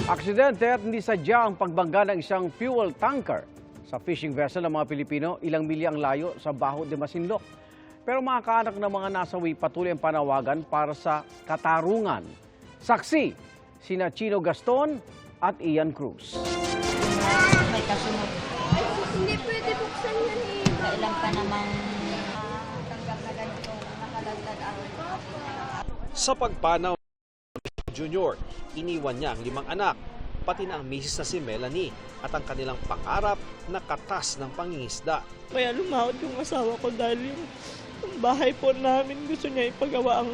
Aksidente at hindi sadya ang pagbangga ng isang fuel tanker sa fishing vessel ng mga Pilipino, ilang milya ang layo sa Baho de Masinloc. Pero mga kaanak ng mga nasawi patuloy ang panawagan para sa katarungan. Saksi, sina Chino Gaston at Ian Cruz. May kasunod. Ay, hindi pwede buksan yan eh. Kailan pa namang tanggap na ganito, nakalagdag ang Sa pagpanaw Junior, iniwan niya ang 5 anak, pati na ang misis na si Melanie at ang kanilang pangarap na katas ng pangingisda. Kaya lumahot yung asawa ko dahil yung bahay po namin gusto niya ipagawa.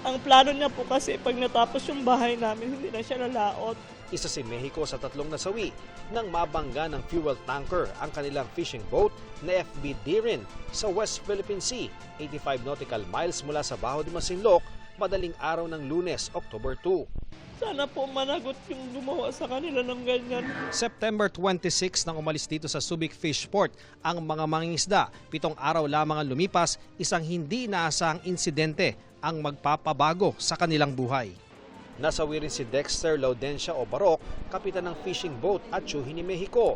Ang plano niya po kasi pag natapos yung bahay namin, hindi na siya lalaot. Isa si Mexico sa 3 nasawi nang mabangga ng fuel tanker ang kanilang fishing boat na FB Dirin sa West Philippine Sea, 85 nautical miles mula sa Baho de Masinloc, madaling araw ng Lunes, October 2. Sana po managot yung gumawa sa kanila ng ganyan. September 26 nang umalis dito sa Subic Fish Port ang mga mangingisda. 7 araw lamang ang lumipas, isang hindi inaasahang insidente ang magpapabago sa kanilang buhay. Nasawi rin si Dexter Laudencia o Barok, kapitan ng fishing boat at tsuhi ni Mexico.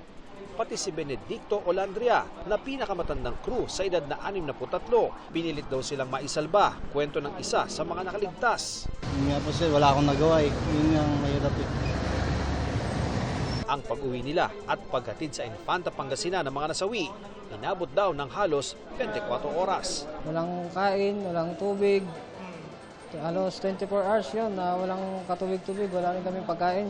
Pati si Benedicto Olandria na pinakamatandang crew sa edad na 63. Binilit daw silang maisalba, kwento ng isa sa mga nakaligtas. Yun nga po sir, wala akong nagawa eh. Yun ang mahirap eh. Ang pag-uwi nila at paghatid sa Infanta Pangasinan ng mga nasawi, inabot daw ng halos 24 oras. Walang kain, walang tubig. Halos 24 hours yun na walang katubig-tubig, wala rin kami pagkain.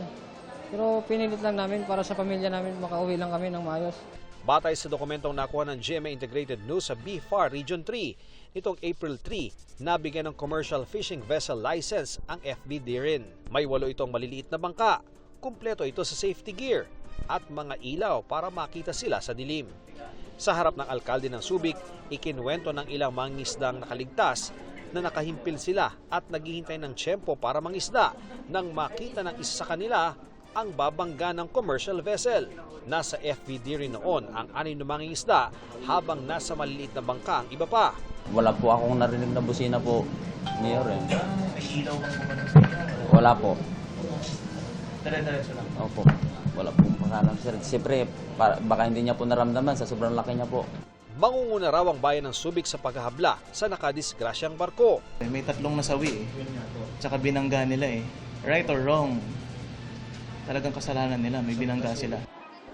Pero pinilit lang namin para sa pamilya namin, makauwi lang kami ng maayos. Batay sa dokumentong nakuha ng GMA Integrated News sa BFAR Region 3, nitong April 3, nabigyan ng commercial fishing vessel license ang FB Dirin. May 8 itong maliliit na bangka. Kumpleto ito sa safety gear at mga ilaw para makita sila sa dilim. Sa harap ng alkalde ng Subic, ikinwento ng ilang mangingisdang nakaligtas na nakahimpil sila at naghihintay ng tiyempo para mangisda nang makita ng isa sa kanila ang babangga ng commercial vessel. Nasa FBD rin noon ang 6 na mangingisda habang nasa maliliit na bangka ang iba pa. Wala po akong narinig na busina po, Mayor. Wala po. Opo. Wala pong pakalam, sir. Siyempre, baka hindi niya po naramdaman sa sobrang laki niya po. Mangunguna raw ang bayan ng Subic sa paghahabla sa nakadisgrasyang barko. May 3 nasawi eh. Tsaka binangga nila eh. Right or wrong, talagang kasalanan nila, may binangga sila.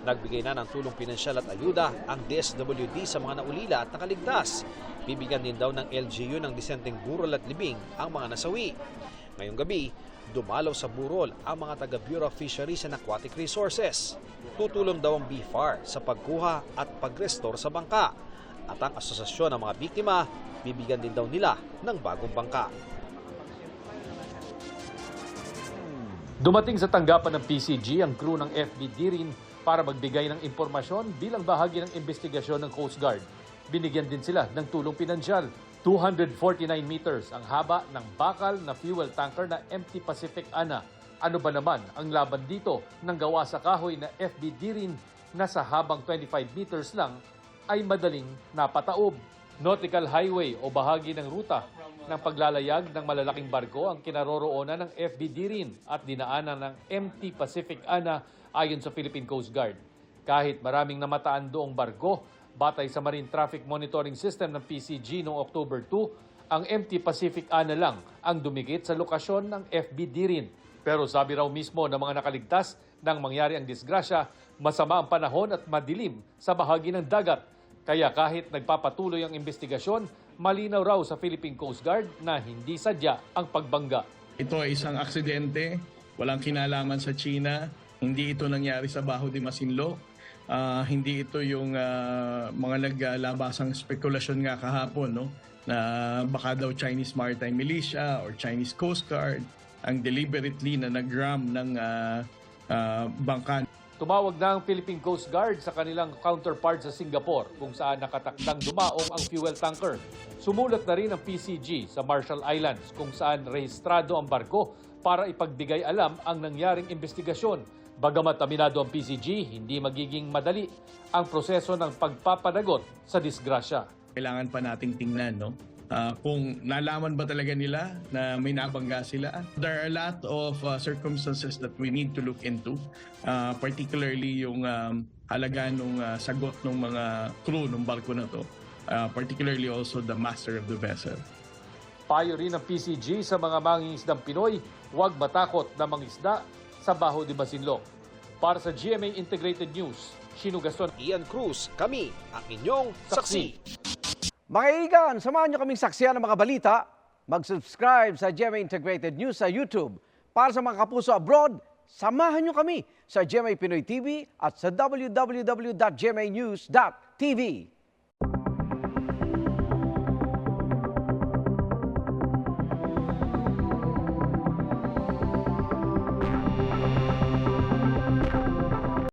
Nagbigay na ng tulong pinansyal at ayuda ang DSWD sa mga naulila at nakaligtas. Bibigyan din daw ng LGU ng disenteng burol at libing ang mga nasawi. Ngayong gabi, dumalaw sa burol ang mga taga Bureau of Fisheries and Aquatic Resources. Tutulong daw ang BFAR sa pagkuha at pag-restore sa bangka. At ang asosasyon ng mga biktima, bibigyan din daw nila ng bagong bangka. Dumating sa tanggapan ng PCG ang crew ng FB Dirin para magbigay ng impormasyon bilang bahagi ng investigasyon ng Coast Guard. Binigyan din sila ng tulong pinansyal. 249 meters ang haba ng bakal na fuel tanker na MT Pacific Ana. Ano ba naman ang laban dito ng gawa sa kahoy na FB Dirin na sa habang 25 meters lang ay madaling napataob? Nautical highway o bahagi ng ruta ng paglalayag ng malalaking barko ang kinaroroonan ng FB Dirin at dinaanan ng MT Pacific Ana ayon sa Philippine Coast Guard. Kahit maraming namataan doong barko, batay sa Marine Traffic Monitoring System ng PCG noong October 2, ang MT Pacific Ana lang ang dumikit sa lokasyon ng FB Dirin. Pero sabi raw mismo ng mga nakaligtas nang mangyari ang disgrasya, masama ang panahon at madilim sa bahagi ng dagat. Kaya kahit nagpapatuloy ang investigasyon, malinaw raw sa Philippine Coast Guard na hindi sadya ang pagbangga. Ito ay isang aksidente, walang kinalaman sa China, hindi ito nangyari sa Baho de Masinloc, hindi ito yung mga naglalabasang spekulasyon nga kahapon, no? Na baka daw Chinese Maritime Militia or Chinese Coast Guard ang deliberately na nag-ram ng bangka. Tumawag na ang Philippine Coast Guard sa kanilang counterpart sa Singapore kung saan nakatakdang dumaong ang fuel tanker. Sumulat na rin ang PCG sa Marshall Islands kung saan rehistrado ang barko para ipagbigay alam ang nangyaring investigasyon. Bagamat aminado ang PCG, hindi magiging madali ang proseso ng pagpapanagot sa disgrasya. Kailangan pa nating tingnan, no? kung nalaman ba talaga nila na may nabangga sila. There are a lot of circumstances that we need to look into, particularly yung halaga ng sagot ng mga crew ng barko na to, particularly also the master of the vessel. Payo rin ng PCG sa mga mangingisdang Pinoy, huwag matakot na mangisda sa Baho de Masinloc. Para sa GMA Integrated News, Shino Gaston, Ian Cruz, kami ang inyong saksi. Mga kaibigan, samahan nyo kaming saksiyan ng mga balita. Mag-subscribe sa GMA Integrated News sa YouTube. Para sa mga kapuso abroad, samahan nyo kami sa GMA Pinoy TV at sa www.gmanews.tv.